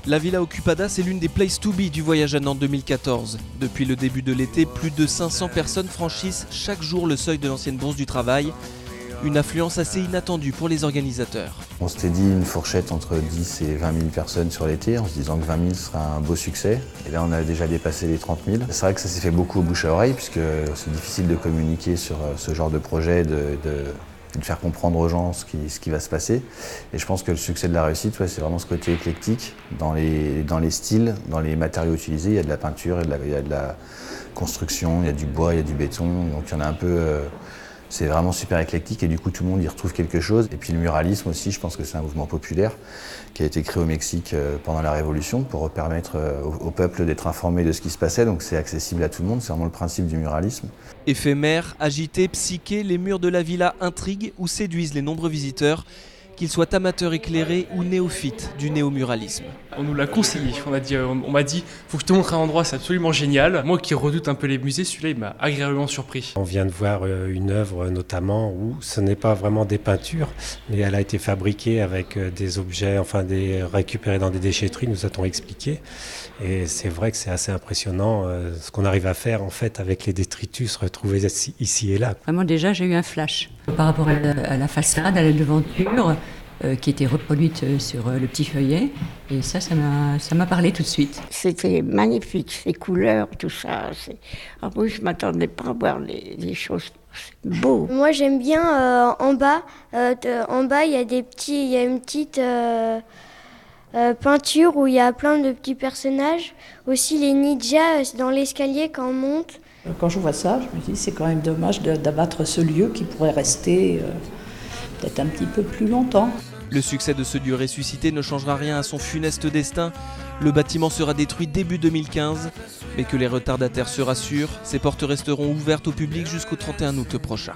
La Villa Occupada, c'est l'une des places to be du voyage à Nantes 2014. Depuis le début de l'été, plus de 500 personnes franchissent chaque jour le seuil de l'ancienne Bourse du Travail. Une affluence assez inattendue pour les organisateurs. On s'était dit une fourchette entre 10 et 20 000 personnes sur l'été, en se disant que 20 000 sera un beau succès. Et là, on a déjà dépassé les 30 000. C'est vrai que ça s'est fait beaucoup au bouche à oreille, puisque c'est difficile de communiquer sur ce genre de projet, de faire comprendre aux gens ce qui va se passer. Et je pense que le succès de la réussite, c'est vraiment ce côté éclectique. Dans les styles, dans les matériaux utilisés, il y a de la peinture, il y a de la construction, il y a du bois, il y a du béton. Donc il y en a un peu... C'est vraiment super éclectique et du coup tout le monde y retrouve quelque chose. Et puis le muralisme aussi, je pense que c'est un mouvement populaire qui a été créé au Mexique pendant la Révolution pour permettre au peuple d'être informé de ce qui se passait. Donc c'est accessible à tout le monde, c'est vraiment le principe du muralisme. Éphémères, agités, psychés, les murs de la villa intriguent ou séduisent les nombreux visiteurs, qu'ils soient amateurs éclairés ou néophytes du néomuralisme. On nous l'a conseillé, on m'a dit faut que je te montre un endroit, c'est absolument génial. Moi qui redoute un peu les musées, celui-là il m'a agréablement surpris. On vient de voir une œuvre notamment où ce n'est pas vraiment des peintures, mais elle a été fabriquée avec des objets, récupérés dans des déchetteries, nous a-t-on expliqué. Et c'est vrai que c'est assez impressionnant ce qu'on arrive à faire en fait avec les détritus retrouvés ici et là. Vraiment déjà j'ai eu un flash par rapport à la façade, à la devanture qui était reproduite sur le petit feuillet. Et ça m'a parlé tout de suite. C'était magnifique, ces couleurs, tout ça. En plus, je ne m'attendais pas à voir des choses beaux. Moi, j'aime bien en bas. En bas, il y a une petite peinture où il y a plein de petits personnages. Aussi, les ninjas dans l'escalier quand on monte. Quand je vois ça, je me dis c'est quand même dommage d'abattre ce lieu qui pourrait rester peut-être un petit peu plus longtemps. Le succès de ce lieu ressuscité ne changera rien à son funeste destin. Le bâtiment sera détruit début 2015, mais que les retardataires se rassurent, ses portes resteront ouvertes au public jusqu'au 31 août prochain.